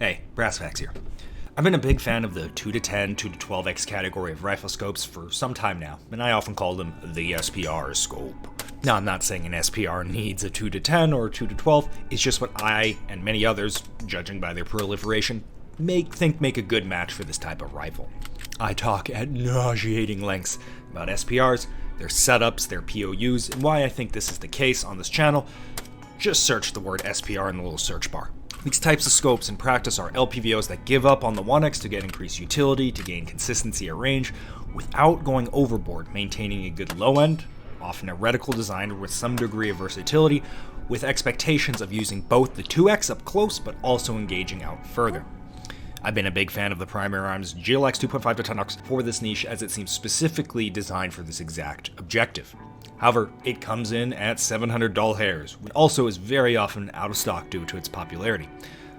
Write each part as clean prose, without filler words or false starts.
Hey, brassfacts here. I've been a big fan of the 2 to 10, 2 to 12x category of rifle scopes for some time now, and I often call them the SPR scope. Now, I'm not saying an SPR needs a 2 to 10 or 2 to 12, it's just what I and many others, judging by their proliferation, think make a good match for this type of rifle. I talk at nauseating lengths about SPRs, their setups, their POUs, and why I think this is the case on this channel. Just search the word SPR in the little search bar. These types of scopes in practice are LPVOs that give up on the 1x to get increased utility, to gain consistency at range, without going overboard, maintaining a good low end, often a reticle design with some degree of versatility, with expectations of using both the 2x up close but also engaging out further. I've been a big fan of the Primary Arms GLX 2.5 to 10x for this niche, as it seems specifically designed for this exact objective. However, it comes in at $700 hairs, which also is very often out of stock due to its popularity.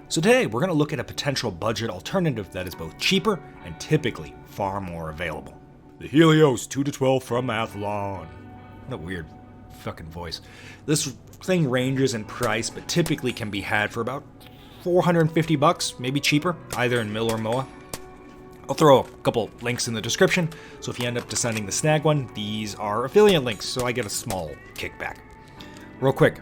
So today, we're going to look at a potential budget alternative that is both cheaper and typically far more available. The Helios 2 to 12 from Athlon. What a weird fucking voice. This thing ranges in price, but typically can be had for about $450, maybe cheaper, either in Mill or MOA. I'll throw a couple links in the description, so if you end up deciding to snag one, these are affiliate links, so I get a small kickback. Real quick,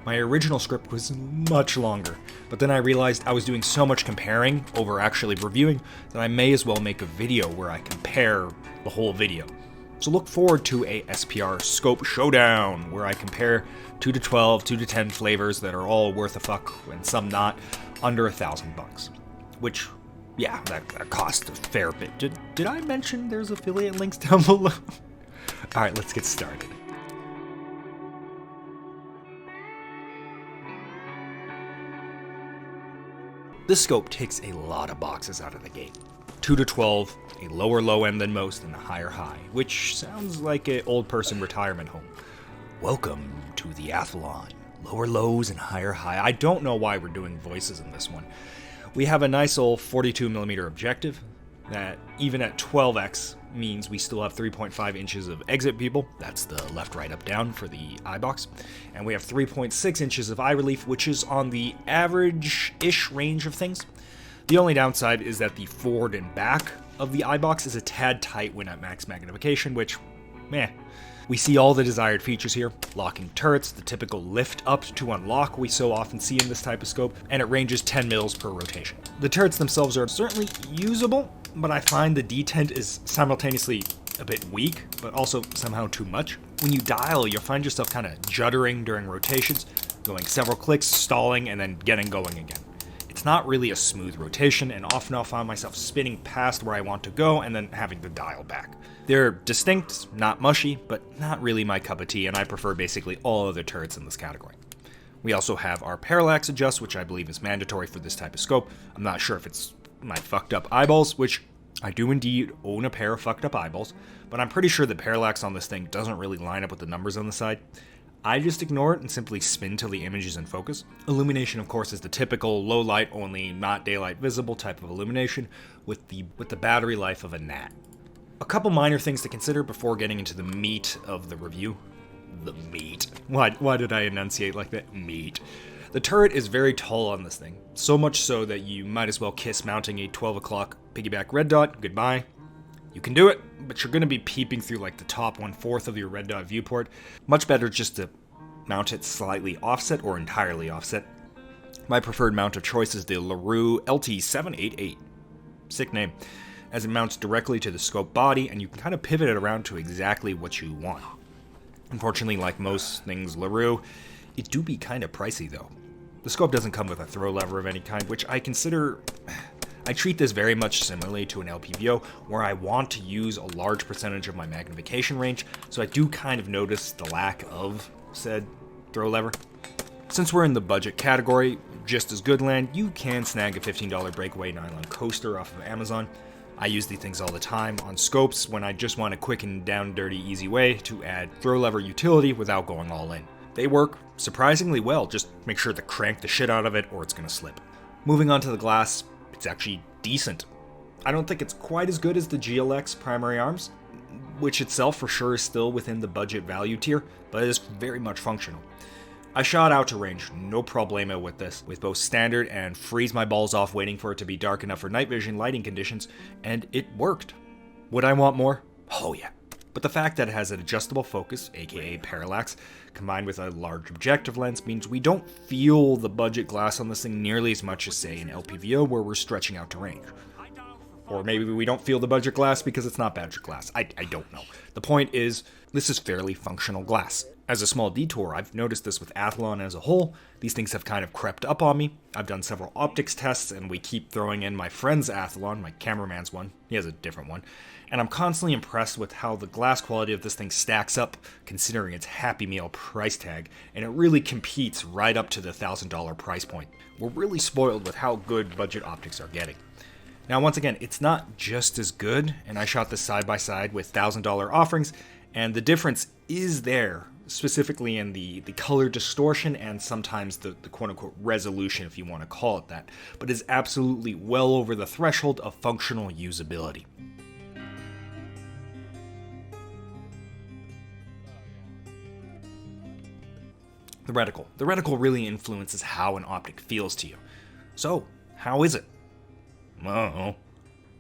my original script was much longer, but then I realized I was doing so much comparing over actually reviewing that I may as well make a video where I compare the whole video. So look forward to a SPR scope showdown, where I compare 2 to 12, 2 to 10 flavors that are all worth a fuck and some not, under $1,000, which, yeah, that cost a fair bit. Did I mention there's affiliate links down below? Alright, let's get started. This scope ticks a lot of boxes out of the gate. 2 to 12, a lower low end than most, and a higher high, which sounds like an old person retirement home. Welcome to the Athlon. Lower lows and higher high. I don't know why we're doing voices in this one. We have a nice old 42mm objective that, even at 12x, means we still have 3.5 inches of exit pupil. That's the left, right, up, down for the eye box. And we have 3.6 inches of eye relief, which is on the average-ish range of things. The only downside is that the forward and back of the eye box is a tad tight when at max magnification, which, meh. We see all the desired features here: locking turrets, the typical lift up to unlock we so often see in this type of scope, and it ranges 10 mils per rotation. The turrets themselves are certainly usable, but I find the detent is simultaneously a bit weak, but also somehow too much. When you dial, you'll find yourself kind of juddering during rotations, going several clicks, stalling, and then getting going again. It's not really a smooth rotation, and often I'll find myself spinning past where I want to go and then having to dial back. They're distinct, not mushy, but not really my cup of tea, and I prefer basically all other turrets in this category. We also have our parallax adjust, which I believe is mandatory for this type of scope. I'm not sure if it's my fucked up eyeballs, which I do indeed own a pair of fucked up eyeballs, but I'm pretty sure the parallax on this thing doesn't really line up with the numbers on the side. I just ignore it and simply spin till the image is in focus. Illumination, of course, is the typical low light only, not daylight visible type of illumination with the battery life of a gnat. A couple minor things to consider before getting into the meat of the review. The meat. Why did I enunciate like that? Meat. The turret is very tall on this thing, so much so that you might as well kiss mounting a 12 o'clock piggyback red dot goodbye. You can do it, but you're going to be peeping through like the top 1/4 of your red dot viewport. Much better just to mount it slightly offset or entirely offset. My preferred mount of choice is the Larue LT788. Sick name, as it mounts directly to the scope body, and you can kind of pivot it around to exactly what you want. Unfortunately, like most things Larue, it do be kind of pricey though. The scope doesn't come with a throw lever of any kind, which I treat this very much similarly to an LPVO, where I want to use a large percentage of my magnification range, so I do kind of notice the lack of said throw lever. Since we're in the budget category, just as good land, you can snag a $15 Breakaway Nylon coaster off of Amazon. I use these things all the time on scopes when I just want a quick and down dirty easy way to add throw lever utility without going all in. They work surprisingly well, just make sure to crank the shit out of it or it's gonna slip. Moving on to the glass, it's actually decent. I don't think it's quite as good as the GLX Primary Arms, which itself for sure is still within the budget value tier, but it is very much functional. I shot out to range, no problemo with this, with both standard and freeze my balls off waiting for it to be dark enough for night vision lighting conditions, and it worked. Would I want more? Oh yeah. But the fact that it has an adjustable focus, aka parallax, combined with a large objective lens means we don't feel the budget glass on this thing nearly as much as, say, an LPVO where we're stretching out to range. Or maybe we don't feel the budget glass because it's not budget glass. I don't know. The point is, this is fairly functional glass. As a small detour, I've noticed this with Athlon as a whole. These things have kind of crept up on me. I've done several optics tests, and we keep throwing in my friend's Athlon, my cameraman's one. He has a different one. And I'm constantly impressed with how the glass quality of this thing stacks up, considering its Happy Meal price tag, and it really competes right up to the $1,000 price point. We're really spoiled with how good budget optics are getting. Now, once again, it's not just as good, and I shot this side by side with $1,000 offerings, and the difference is there, specifically in the color distortion and sometimes the quote-unquote resolution, if you want to call it that, but is absolutely well over the threshold of functional usability. The reticle. The reticle really influences how an optic feels to you. So, how is it? Well,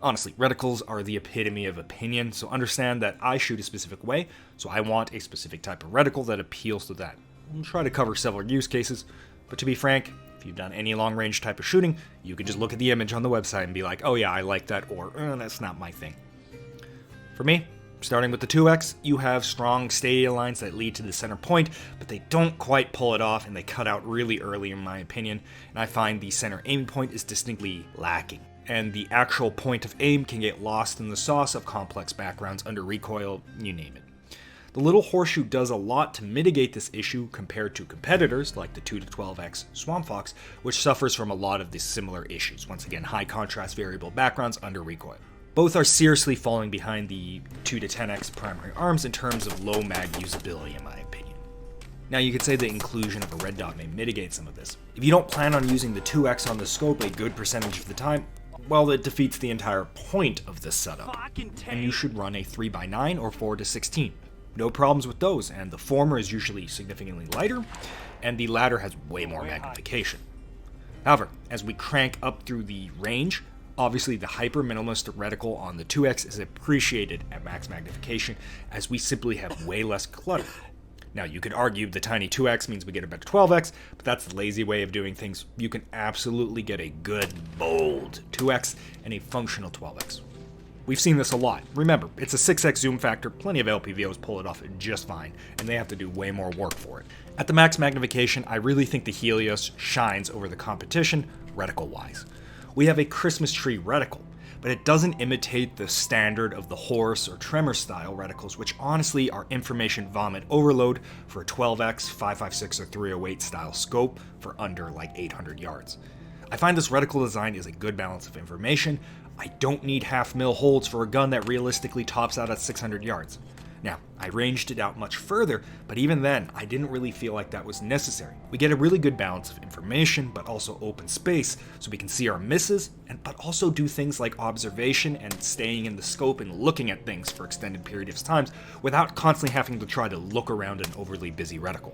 honestly, reticles are the epitome of opinion, so understand that I shoot a specific way, so I want a specific type of reticle that appeals to that. I'll try to cover several use cases, but to be frank, if you've done any long-range type of shooting, you can just look at the image on the website and be like, oh yeah, I like that, or that's not my thing. For me, starting with the 2X, you have strong stadia lines that lead to the center point, but they don't quite pull it off and they cut out really early in my opinion, and I find the center aiming point is distinctly lacking. And the actual point of aim can get lost in the sauce of complex backgrounds under recoil, you name it. The little horseshoe does a lot to mitigate this issue compared to competitors like the 2-12X Swamp Fox, which suffers from a lot of these similar issues. Once again, high contrast variable backgrounds under recoil. Both are seriously falling behind the 2-10X primary arms in terms of low mag usability in my opinion. Now you could say the inclusion of a red dot may mitigate some of this. If you don't plan on using the 2X on the scope a good percentage of the time, well, it defeats the entire point of this setup, and you should run a 3x9 or 4-16. No problems with those, and the former is usually significantly lighter, and the latter has way more magnification. However, as we crank up through the range, obviously the hyper minimalist reticle on the 2X is appreciated at max magnification, as we simply have way less clutter. Now, you could argue the tiny 2X means we get a better 12X, but that's the lazy way of doing things. You can absolutely get a good, bold 2X and a functional 12X. We've seen this a lot. Remember, it's a 6X zoom factor, plenty of LPVOs pull it off just fine, and they have to do way more work for it. At the max magnification, I really think the Helios shines over the competition, reticle-wise. We have a Christmas tree reticle, but it doesn't imitate the standard of the horse or tremor style reticles, which honestly are information vomit overload for a 12X, 5.56 or 308 style scope for under like 800 yards. I find this reticle design is a good balance of information. I don't need half mil holds for a gun that realistically tops out at 600 yards. Now, I ranged it out much further, but even then, I didn't really feel like that was necessary. We get a really good balance of information, but also open space, so we can see our misses, but also do things like observation and staying in the scope and looking at things for extended periods of times without constantly having to try to look around an overly busy reticle.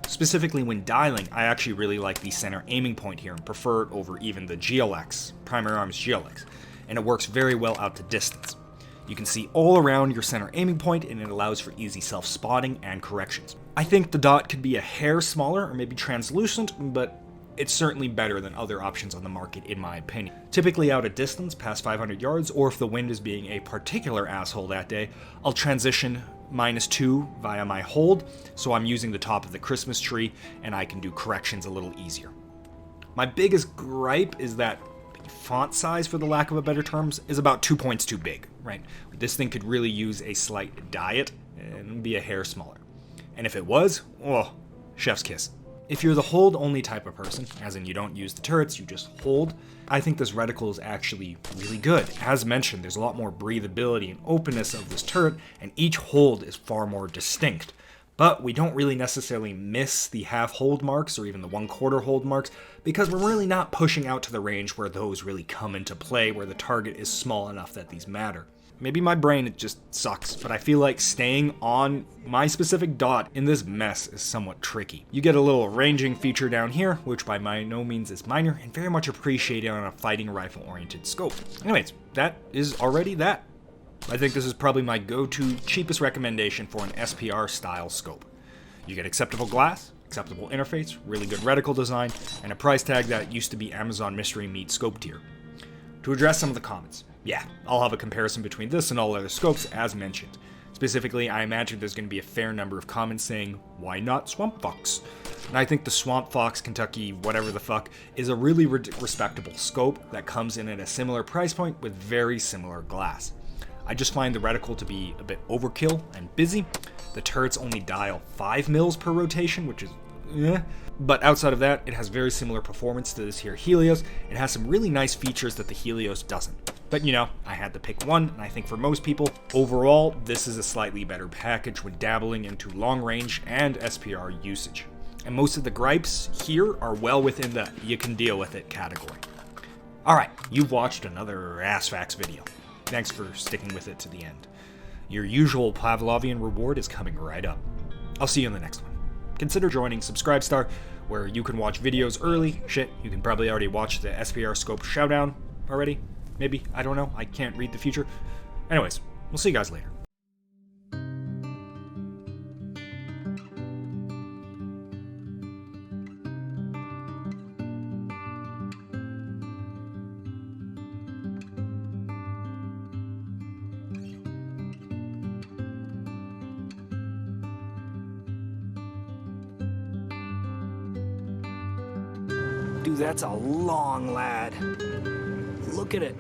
Specifically when dialing, I actually really like the center aiming point here and prefer it over even the GLX, primary arms GLX, and it works very well out to distance. You can see all around your center aiming point, and it allows for easy self-spotting and corrections. I think the dot could be a hair smaller or maybe translucent, but it's certainly better than other options on the market in my opinion. Typically out at distance, past 500 yards, or if the wind is being a particular asshole that day, I'll transition -2 via my hold, so I'm using the top of the Christmas tree, and I can do corrections a little easier. My biggest gripe is that font size, for the lack of a better terms, is about 2 points too big, right? This thing could really use a slight diet and be a hair smaller. And if it was, oh, chef's kiss. If you're the hold-only type of person, as in you don't use the turrets, you just hold, I think this reticle is actually really good. As mentioned, there's a lot more breathability and openness of this turret, and each hold is far more distinct. But we don't really necessarily miss the half hold marks or even the 1/4 hold marks because we're really not pushing out to the range where those really come into play, where the target is small enough that these matter. Maybe my brain, it just sucks, but I feel like staying on my specific dot in this mess is somewhat tricky. You get a little ranging feature down here, which by no means is minor, and very much appreciated on a fighting rifle-oriented scope. Anyways, that is already that. I think this is probably my go-to cheapest recommendation for an SPR style scope. You get acceptable glass, acceptable interface, really good reticle design, and a price tag that used to be Amazon Mystery Meat scope tier. To address some of the comments, yeah, I'll have a comparison between this and all other scopes as mentioned. Specifically, I imagine there's going to be a fair number of comments saying, why not Swamp Fox? And I think the Swamp Fox Kentucky whatever the fuck is a really respectable scope that comes in at a similar price point with very similar glass. I just find the reticle to be a bit overkill and busy. The turrets only dial 5 mils per rotation, which is but outside of that, it has very similar performance to this here Helios. It has some really nice features that the Helios doesn't. But you know, I had to pick one, and I think for most people, overall, this is a slightly better package when dabbling into long range and SPR usage. And most of the gripes here are well within the you can deal with it category. Alright, you've watched another brassfacts video. Thanks for sticking with it to the end. Your usual Pavlovian reward is coming right up. I'll see you in the next one. Consider joining Subscribestar, where you can watch videos early. Shit, you can probably already watch the SPR Scope Showdown already. Maybe, I don't know, I can't read the future. Anyways, we'll see you guys later. Dude, that's a long lad. Look at it.